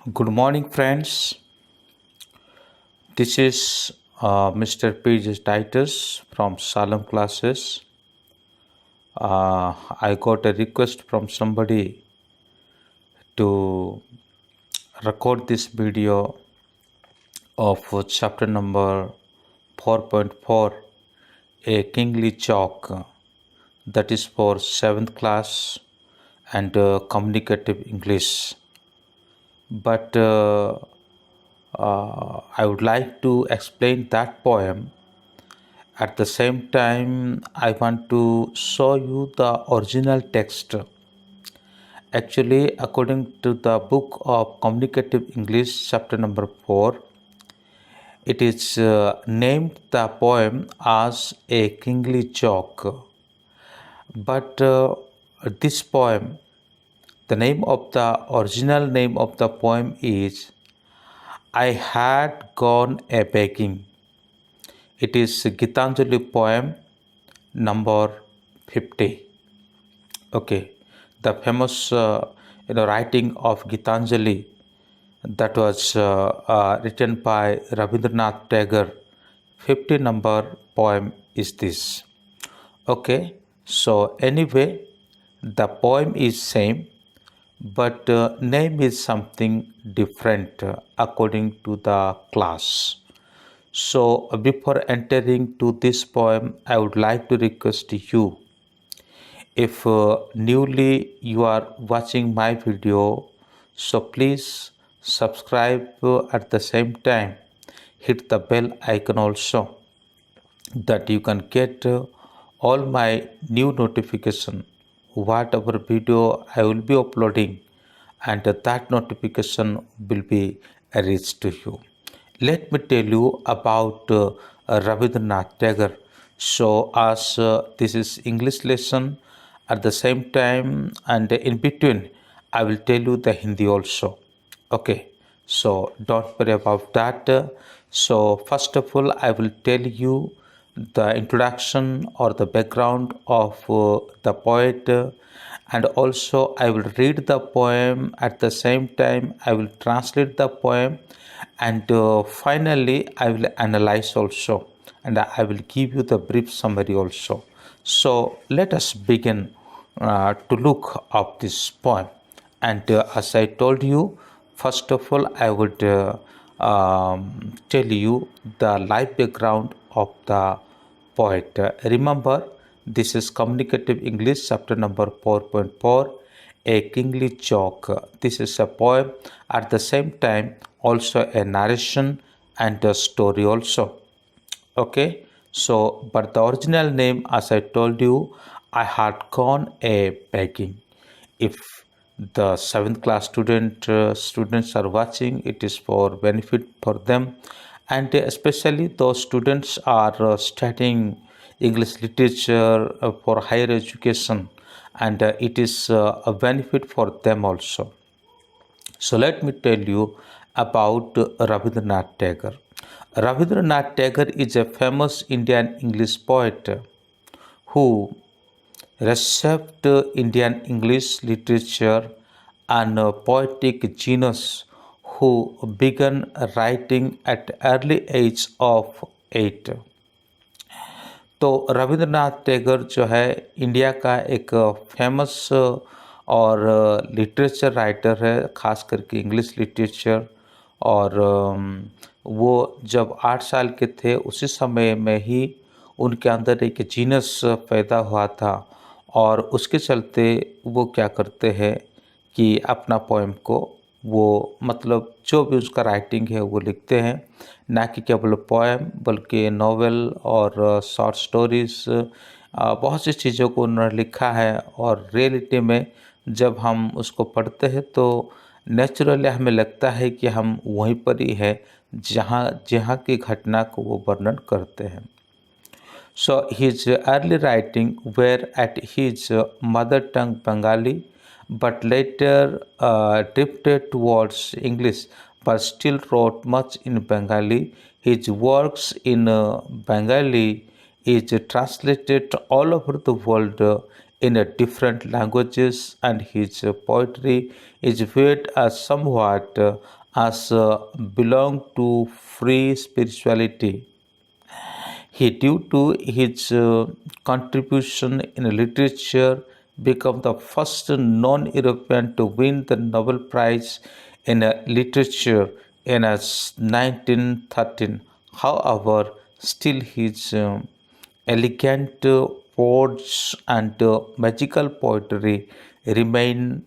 Good morning, friends. This is Mr. P.J. Titus from Salem Classes. I got a request from somebody to record this video of chapter number 4.4, A Kingly Chalk, that is for 7th class and communicative English. But I would like to explain that poem. At the same time, I want to show you the original text. Actually, according to the book of Communicative English, chapter number 4, it is named the poem as A Kingly Joke. But this poem, the name of the original name of the poem is I Had Gone a Begging. It is Gitanjali poem number 50. Okay, the famous writing of Gitanjali that was written by Rabindranath Tagore. 50 number poem is this. Okay, so anyway, the poem is same, but name is something different according to the class. So before entering to this poem, I would like to request you, if newly you are watching my video, so please subscribe at the same time hit the bell icon also, that you can get all my new notification whatever video I will be uploading, and that notification will be reached to you. Let me tell you about Rabindranath Tagore. So as this is English lesson, at the same time and in between I will tell you the Hindi also. Okay, so don't worry about that. So first of all, I will tell you the introduction or the background of the poet, and also I will read the poem. At the same time, I will translate the poem, and finally I will analyze also, and I will give you the brief summary also. So let us begin to look up this poem. And as I told you, first of all, I would tell you the life background of the poet. Remember, this is Communicative English, chapter number 4.4, A Kingly Joke. This is a poem, at the same time, also a narration and a story also. Okay, so but the original name, as I told you, I had gone a begging. If the 7th class students are watching, it is for benefit for them, and especially those students are studying English literature for higher education, and it is a benefit for them also. So let me tell you about Rabindranath Tagore. Rabindranath Tagore is a famous Indian English poet who reshaped Indian English literature and poetic genius, who began writing at early age of 8. तो रविंद्रनाथ टैगोर जो है India का एक famous और literature writer है, ख़ास करके English literature. और वो जब 8 साल के थे उसी समय में ही उनके अंदर एक जीनस पैदा हुआ था, और उसके चलते वो क्या करते हैं कि अपना पोएम को वो मतलब जो भी उसका राइटिंग है वो लिखते हैं, ना कि केवल पोएम बल्कि नॉवेल और शॉर्ट स्टोरीज, बहुत सी चीज़ों को उन्होंने लिखा है। और रियलिटी में जब हम उसको पढ़ते हैं तो नेचुरली हमें लगता है कि हम वहीं पर ही है जहाँ जहाँ की घटना को वो वर्णन करते हैं। So his early writing were at his mother tongue Bengali, but later drifted towards English, but still wrote much in Bengali. His works in Bengali is translated all over the world, in a different languages, and his poetry is viewed as somewhat as belong to free spirituality. He, due to his contribution in literature, became the first non-European to win the Nobel Prize in literature in 1913. However, still his elegant words and magical poetry remain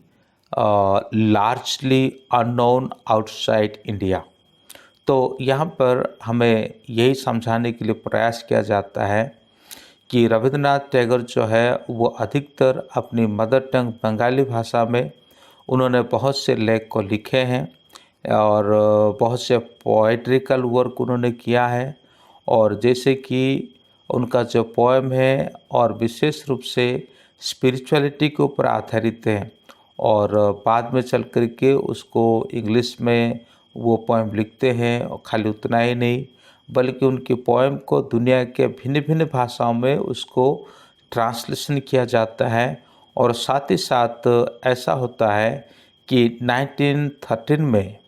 largely unknown outside India. तो यहाँ पर हमें यही समझाने के लिए प्रयास किया जाता है कि रविंद्रनाथ टैगोर जो है वो अधिकतर अपनी मदर टंग बंगाली भाषा में उन्होंने बहुत से लेख को लिखे हैं और बहुत से पोएट्रिकल वर्क उन्होंने किया है। और जैसे कि उनका जो पोएम है और विशेष रूप से स्पिरिचुअलिटी के ऊपर आधारित है, और बाद में चल कर के उसको इंग्लिश में वो पोएम लिखते हैं। और खाली उतना ही नहीं, बल्कि उनकी पोएम को दुनिया के भिन्न भिन्न भाषाओं में उसको ट्रांसलेशन किया जाता है। और साथ ही साथ ऐसा होता है कि 1913 में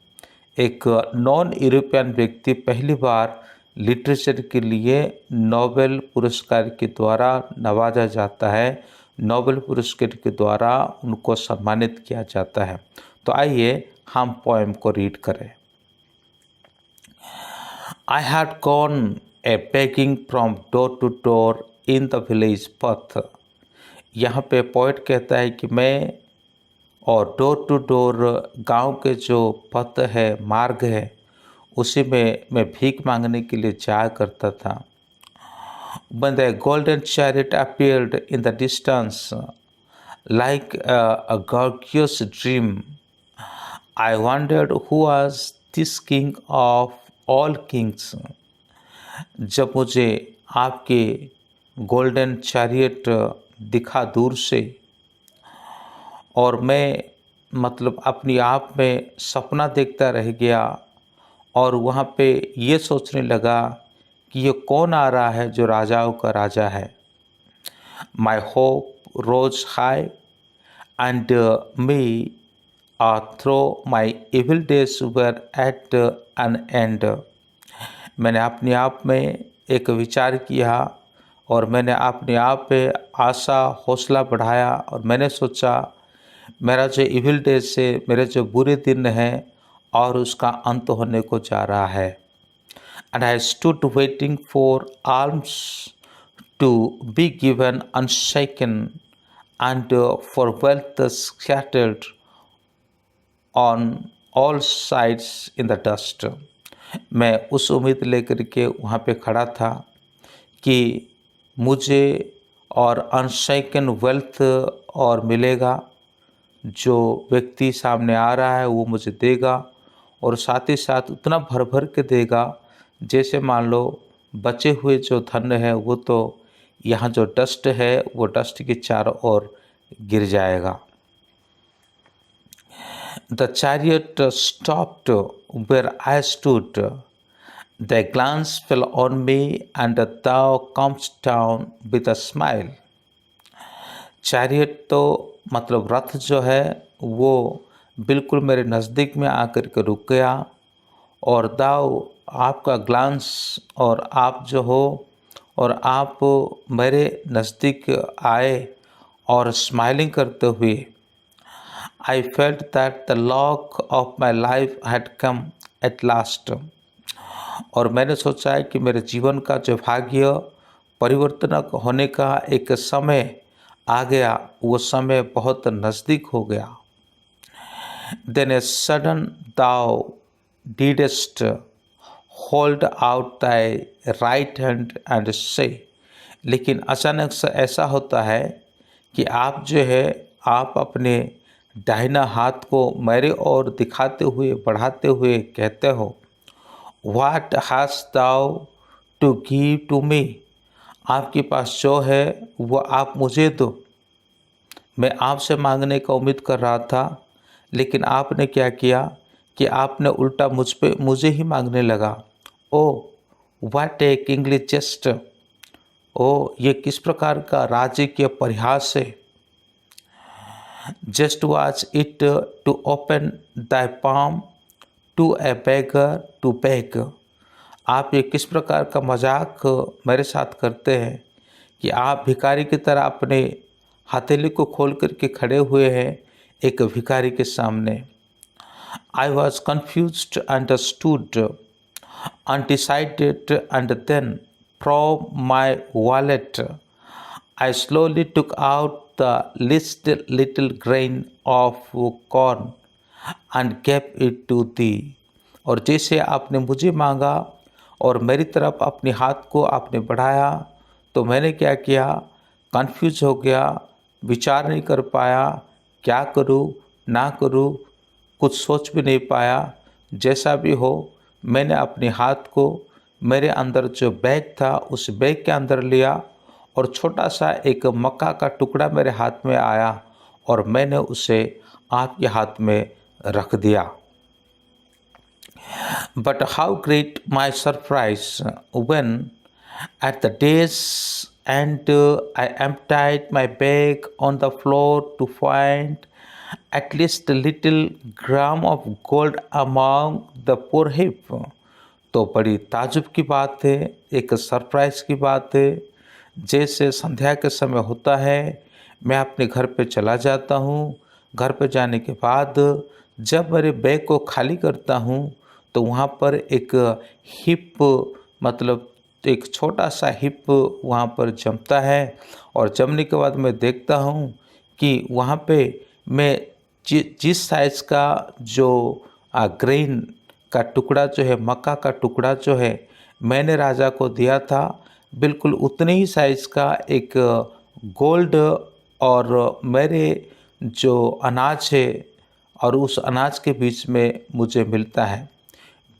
एक नॉन यूरोपियन व्यक्ति पहली बार लिटरेचर के लिए नोबेल पुरस्कार के द्वारा नवाजा जाता है, नोबेल पुरस्कार के द्वारा उनको सम्मानित किया जाता है। तो आइए हम पोएम को रीड करें। I had gone a begging from door to door in the village path। यहाँ पे पोइट कहता है कि मैं और डोर टू डोर गांव के जो पथ है, मार्ग है, उसी में मैं भीख मांगने के लिए जाया करता था। When the golden chariot appeared in the distance like a gorgeous dream, I wondered who was this king of all kings। जब मुझे आपके गोल्डन चैरियट दिखा दूर से, और मैं मतलब अपनी आप में सपना देखता रह गया और वहाँ पे ये सोचने लगा कि ये कौन आ रहा है जो राजाओं का राजा है। My hope rose high and methought my evil days were at an end. मैंने अपने आप में एक विचार किया और मैंने अपने आप पे आशा हौसला बढ़ाया और मैंने सोचा मेरा जो इविल डेज है, मेरे जो बुरे दिन हैं, और उसका अंत होने को जा रहा है। And I stood waiting for alms to be given unshaken and for wealth scattered on all sides in the dust. मैं उस उम्मीद लेकर के वहाँ पे खड़ा था कि मुझे और अनशेकन वेल्थ और मिलेगा, जो व्यक्ति सामने आ रहा है वो मुझे देगा, और साथ ही साथ उतना भर भर के देगा जैसे मान लो बचे हुए जो धन है वो तो यहाँ जो डस्ट है वो डस्ट के चारों ओर गिर जाएगा। The chariot stopped where I stood. The glance fell on me and thou comest down with a smile। Chariot तो मतलब रथ जो है वो बिल्कुल मेरे नज़दीक में आकर के रुक गया, और दाव आपका ग्लांस और आप जो हो और आप मेरे नज़दीक आए और स्माइलिंग करते हुए। I felt that the log of my life had come at last। और मैंने सोचा है कि मेरे जीवन का जो भाग्य परिवर्तन होने का एक समय आ गया, वो समय बहुत नज़दीक हो गया। Then a sudden thou didst hold out thy right hand and say। लेकिन अचानक से ऐसा होता है कि आप जो है आप अपने दाहिना हाथ को मेरे ओर दिखाते हुए बढ़ाते हुए कहते हो, What hast thou to give to me। आपके पास जो है वो आप मुझे दो। मैं आपसे मांगने का उम्मीद कर रहा था, लेकिन आपने क्या किया कि आपने उल्टा मुझे ही मांगने लगा। Oh what A kingly जेस्ट। ओ ये किस प्रकार का राजकीय परिहास है। Just was it to open thy palm to a beggar to beg? आप ये किस प्रकार का मजाक मेरे साथ करते हैं कि आप भिखारी की तरह अपने हथेली को खोल करके खड़े हुए हैं एक भिखारी के सामने। I was confused and stood undecided, and then from my wallet I slowly took out the least little grain of corn and gave it to thee। और जैसे आपने मुझे मांगा और मेरी तरफ अपने हाथ को आपने बढ़ाया तो मैंने क्या किया, कन्फ्यूज हो गया, विचार नहीं कर पाया, क्या करूं ना करूं, कुछ सोच भी नहीं पाया। जैसा भी हो, मैंने अपने हाथ को मेरे अंदर जो बैग था उस बैग के अंदर लिया और छोटा सा एक मक्का का टुकड़ा मेरे हाथ में आया और मैंने उसे आपके हाथ में रख दिया। But how great my surprise when at the day's end I emptied my bag on the floor to find at least a little gram of gold among the poor heap। तो बड़ी ताजुब की बात है, एक सरप्राइज की बात है। जैसे संध्या के समय होता है, मैं अपने घर पे चला जाता हूँ। घर पे जाने के बाद जब मेरे बैग को खाली करता हूँ तो वहाँ पर एक हिप मतलब एक छोटा सा हिप वहाँ पर जमता है और जमने के बाद मैं देखता हूँ कि वहाँ पे मैं जिस साइज़ का जो ग्रेन का टुकड़ा जो है, मक्का का टुकड़ा जो है मैंने राजा को दिया था, बिल्कुल उतने ही साइज़ का एक गोल्ड और मेरे जो अनाज है और उस अनाज के बीच में मुझे मिलता है।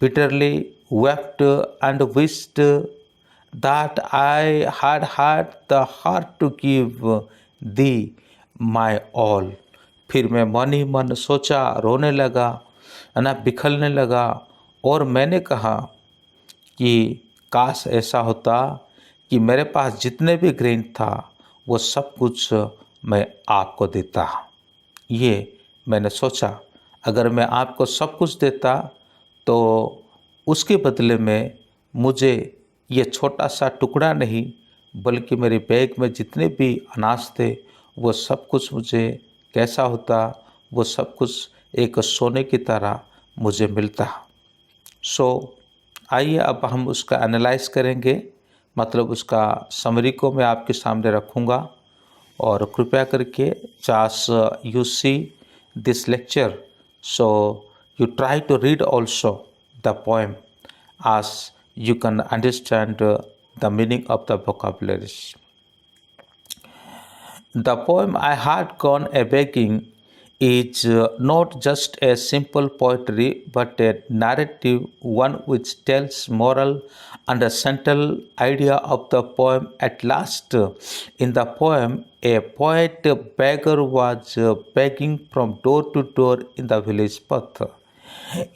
Bitterly wept and wished that I had the heart to give thee my all। फिर मैं मन ही मन सोचा, रोने लगा, ना बिखरने लगा और मैंने कहा कि काश ऐसा होता कि मेरे पास जितने भी ग्रेन था वो सब कुछ मैं आपको देता। ये मैंने सोचा, अगर मैं आपको सब कुछ देता तो उसके बदले में मुझे ये छोटा सा टुकड़ा नहीं बल्कि मेरे बैग में जितने भी अनाज थे वो सब कुछ मुझे कैसा होता, वो सब कुछ एक सोने की तरह मुझे मिलता। सो आइए अब हम उसका एनालाइज करेंगे, मतलब उसका समरी को मैं आपके सामने रखूँगा और कृपया करके just you see this lecture, so you try to read also the poem as you can understand the meaning of the vocabularies. The poem I had gone a begging is not just a simple poetry but a narrative, one which tells moral and a central idea of the poem. At last, in the poem, a poet beggar was begging from door to door in the village path।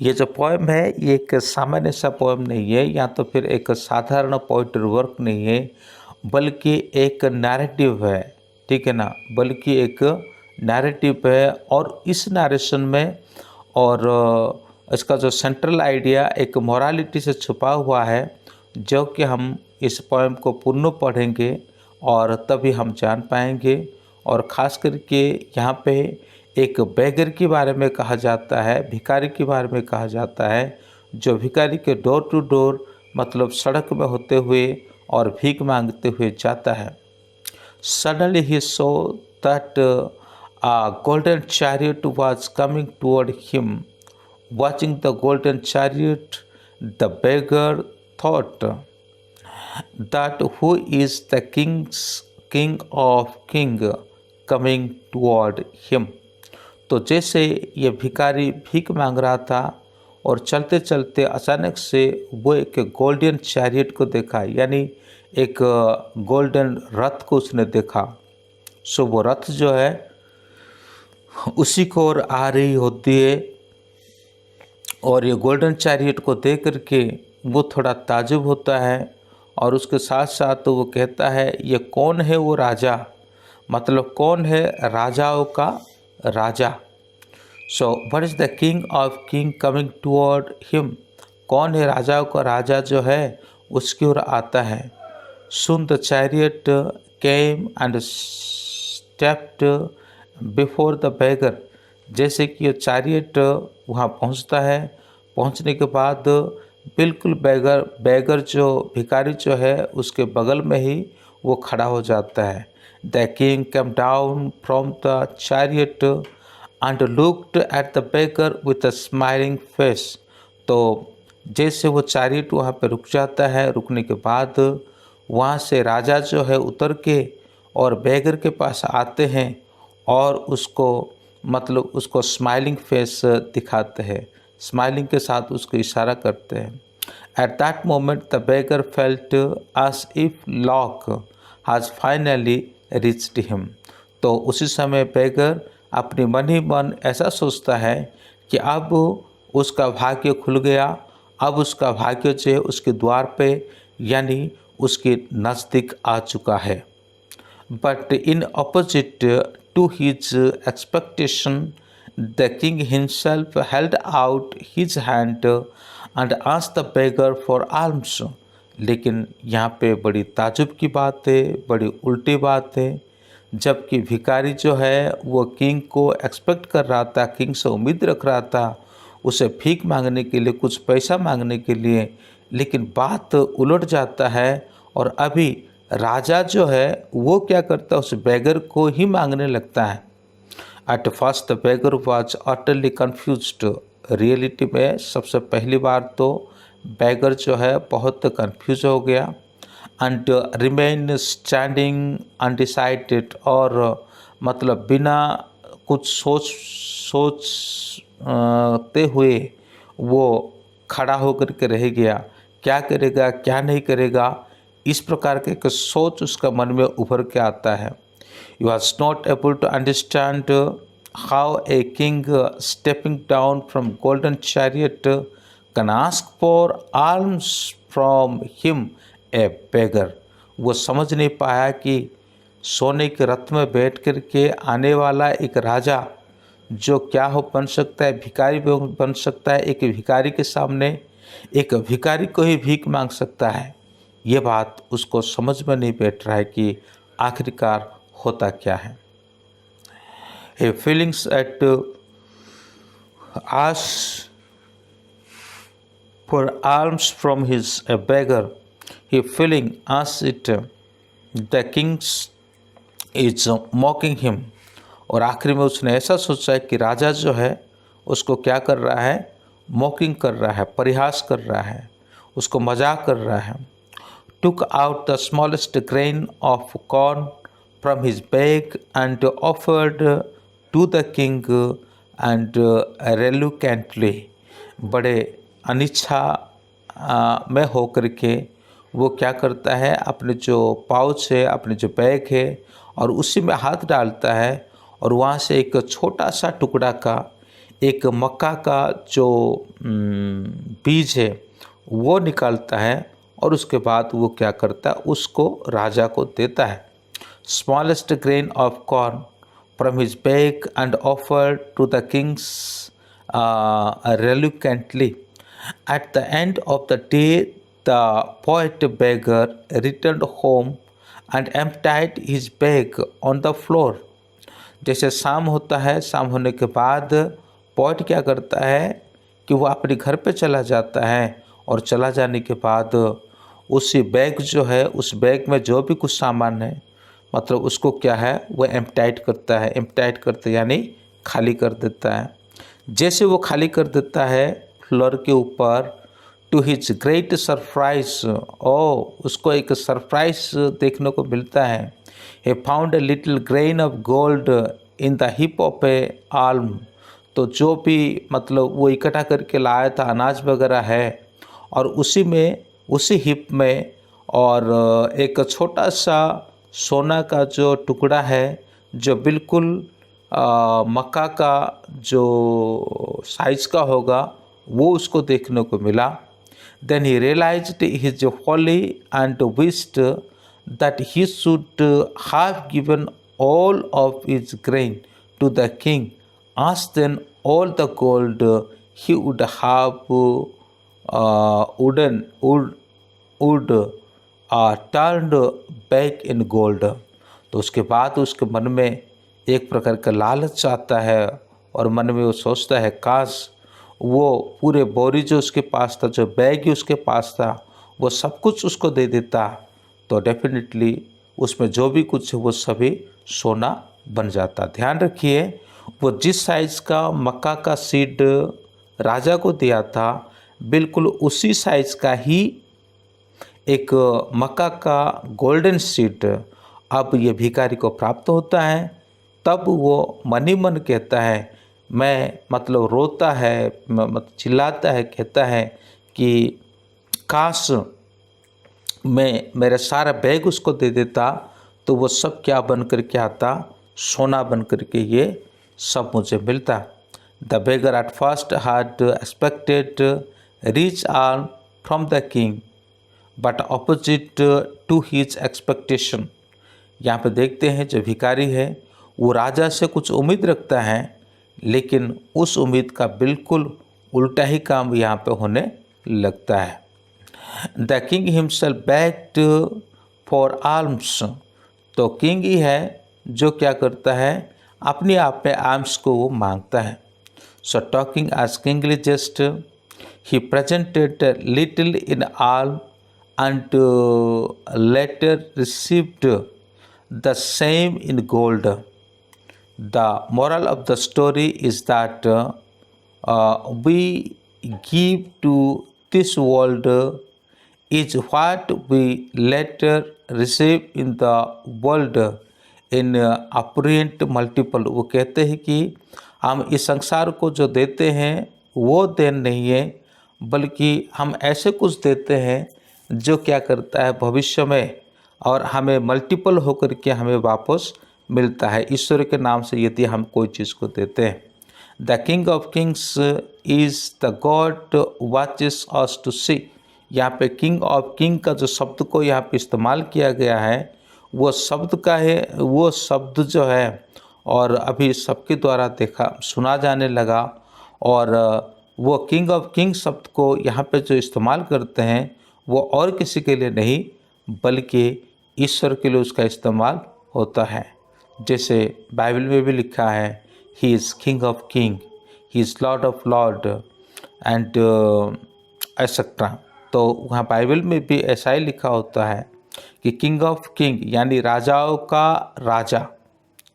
ये जो poem है ये एक सामान्य सा poem नहीं है या तो फिर एक साधारण पोइट्री वर्क नहीं है, बल्कि एक नैरेटिव है, ठीक है ना, बल्कि एक नैरेटिव है। और इस नरेशन में और इसका जो सेंट्रल आइडिया एक मोरालिटी से छुपा हुआ है, जो कि हम इस पोएम को पूर्ण पढ़ेंगे और तभी हम जान पाएंगे। और ख़ास करके यहाँ पे एक बेगर के बारे में कहा जाता है, भिखारी के बारे में कहा जाता है, जो भिखारी के डोर टू डोर मतलब सड़क में होते हुए और भीख मांगते हुए जाता है। Suddenly he saw that a golden chariot was coming toward him। Watching the golden chariot, the beggar thought that who is the king of king coming toward him। तो जैसे ये भिखारी भीख मांग रहा था और चलते चलते अचानक से वो एक गोल्डन चैरियट को देखा, यानी एक गोल्डन रथ को उसने देखा। सो वो रथ जो है उसी को ओर आ रही होती है और ये गोल्डन चैरियट को देख करके वो थोड़ा ताजुब होता है और उसके साथ साथ वो कहता है ये कौन है वो राजा, मतलब कौन है राजाओं का राजा। So what is the king coming toward him? कौन है राजा का राजा जो है उसकी ओर आता है। Soon the chariot came and stepped before the beggar। जैसे कि ये चैरियट वहाँ पहुँचता है, पहुँचने के बाद बिल्कुल बैगर जो भिखारी जो है उसके बगल में ही वो खड़ा हो जाता है। The king came down from the chariot and looked at the beggar with a smiling face। तो जैसे वो चैरियट वहाँ पे रुक जाता है, रुकने के बाद वहाँ से राजा जो है उतर के और बैगर के पास आते हैं और उसको मतलब उसको स्माइलिंग फेस दिखाते हैं, स्माइलिंग के साथ उसको इशारा करते हैं। At that moment the beggar felt as if luck has finally reached him. तो उसी समय बैगर अपने मन ही मन ऐसा सोचता है कि अब उसका भाग्य खुल गया, अब उसका भाग्य जो है उसके द्वार पे यानी उसके नज़दीक आ चुका है। But in opposite to his expectation the king himself held out his hand and asked the beggar for alms. लेकिन यहाँ पे बड़ी ताजुब की बात है, बड़ी उल्टी बात है। जबकि भिखारी जो है वो किंग को एक्सपेक्ट कर रहा था, किंग से उम्मीद रख रहा था उसे भीख मांगने के लिए, कुछ पैसा मांगने के लिए, लेकिन बात उलट जाता है और अभी राजा जो है वो क्या करता है, उस बैगर को ही मांगने लगता है। At first the bagger was utterly confused. Reality में सबसे पहली बार तो बैगर जो है बहुत कन्फ्यूज हो गया एंड रिमेन स्टैंडिंग अनडिसाइडेड, और मतलब बिना कुछ सोचते हुए वो खड़ा होकर के रह गया। क्या करेगा क्या नहीं करेगा, इस प्रकार के एक सोच उसका मन में उभर के आता है। You was not able to understand how a king stepping down from golden chariot can ask for alms from him a beggar. वो समझ नहीं पाया कि सोने के रथ में बैठ कर के आने वाला एक राजा जो क्या हो बन सकता है, भिखारी बन सकता है। एक भिखारी के सामने एक भिखारी को ही भीख मांग सकता है। ये बात उसको समझ में नहीं बैठ रहा है कि आखिरकार होता क्या है। He feelings at ask for alms from his beggar. He feeling as it the king is mocking him। और आखिर में उसने ऐसा सोचा है कि राजा जो है उसको क्या कर रहा है, मॉकिंग कर रहा है, परिहास कर रहा है, उसको मजाक कर रहा है। Took out the smallest grain of corn from his bag and offered to the king and reluctantly। बड़े अनिच्छा में होकर के वो क्या करता है, अपने जो पाउच है, अपने जो बैग है, और उसी में हाथ डालता है और वहाँ से एक छोटा सा टुकड़ा का, एक मक्का का जो बीज है वो निकालता है और उसके बाद वो क्या करता है, उसको राजा को देता है। Smallest grain of corn from his bag and offered to the kings reluctantly। At the end of the day the poet beggar returned home and emptied his bag on the floor। जैसे शाम होता है, शाम होने के बाद poet क्या करता है कि वो अपने घर पे चला जाता है और चला जाने के बाद उसी बैग जो है, उस बैग में जो भी कुछ सामान है, मतलब उसको क्या है वो एम्प्टाइड करता है। एम्प्टाइड करते यानी खाली कर देता है। जैसे वो खाली कर देता है फ्लोर के ऊपर, टू हिज ग्रेट सरप्राइज, उसको एक सरप्राइज देखने को मिलता है। he found a little grain of gold in the heap of a alm। तो जो भी मतलब वो इकट्ठा करके लाया था अनाज वगैरह है, और उसी में, उसी हिप में और एक छोटा सा सोना का जो टुकड़ा है जो बिल्कुल मक्का का जो साइज का होगा वो उसको देखने को मिला। Then he realized his folly and wished that he should have given all of his grain to the king, ask then all the gold he would have would turned back in gold. तो उसके बाद उसके मन में एक प्रकार का लालच आता है और मन में वो सोचता है काश वो पूरे बोरी जो उसके पास था, जो बैग ही उसके पास था, वो सब कुछ उसको दे देता तो डेफिनेटली उसमें जो भी कुछ है वो सभी सोना बन जाता। ध्यान रखिए, वो जिस साइज़ का मक्का का सीड राजा को दिया था बिल्कुल उसी साइज़ का ही एक मक्का का गोल्डन सीड अब ये भिखारी को प्राप्त होता है। तब वो मन ही मन कहता है, मैं मतलब रोता है, मतलब चिल्लाता है, कहता है कि काश मैं मेरा सारा बैग उसको दे देता तो वो सब क्या बन कर के आता, सोना बन कर के ये सब मुझे मिलता। The beggar at first had expected rich earn from the king but opposite to his expectation. यहाँ पे देखते हैं जो भिखारी है वो राजा से कुछ उम्मीद रखता है, लेकिन उस उम्मीद का बिल्कुल उल्टा ही काम यहाँ पे होने लगता है। The king himself bagged for arms. तो किंग ही है जो क्या करता है, अपने आप में आर्म्स को वो मांगता है। So talking as kingly jest he presented little in arm and later received the same in gold. The moral of the story is that we give to this world is what we later receive in the world in apparent multiple. वो कहते हैं कि हम इस संसार को जो देते हैं वो देन नहीं है, बल्कि हम ऐसे कुछ देते हैं जो क्या करता है भविष्य में और हमें मल्टीपल होकर के हमें वापस मिलता है ईश्वर के नाम से यदि हम कोई चीज़ को देते हैं। The king of kings is the god watches us to see. यहाँ पे किंग ऑफ किंग का जो शब्द को यहाँ पे इस्तेमाल किया गया है वो शब्द का है, वो शब्द जो है और अभी सबके द्वारा देखा सुना जाने लगा। और वो किंग ऑफ किंग शब्द को यहाँ पे जो इस्तेमाल करते हैं वो और किसी के लिए नहीं बल्कि ईश्वर के लिए उसका इस्तेमाल होता है। जैसे बाइबल में भी लिखा है he is king of king, he is Lord of Lord and etcetera. तो वहाँ बाइबल में भी ऐसा ही लिखा होता है कि किंग ऑफ किंग यानी राजाओं का राजा,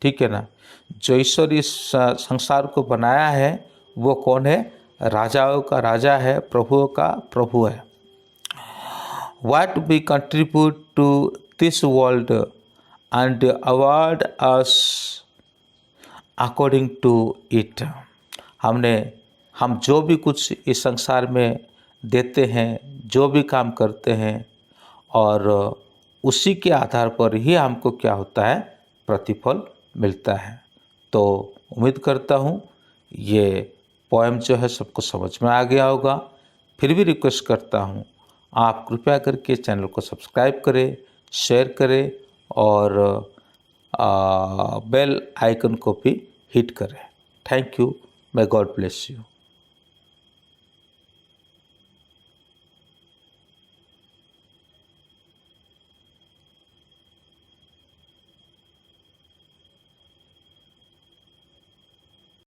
ठीक है ना। जो ईश्वर इस संसार को बनाया है वो कौन है, राजाओं का राजा है, प्रभुओं का प्रभु है। What we contribute to this world and award us according to it. हम जो भी कुछ इस संसार में देते हैं, जो भी काम करते हैं और उसी के आधार पर ही हमको क्या होता है, प्रतिफल मिलता है। तो उम्मीद करता हूँ ये पोएम जो है सबको समझ में आ गया होगा। फिर भी रिक्वेस्ट करता हूँ आप कृपया करके चैनल को सब्सक्राइब करें, शेयर करें और बेल आइकन को भी हिट करें। Thank you. may God bless you.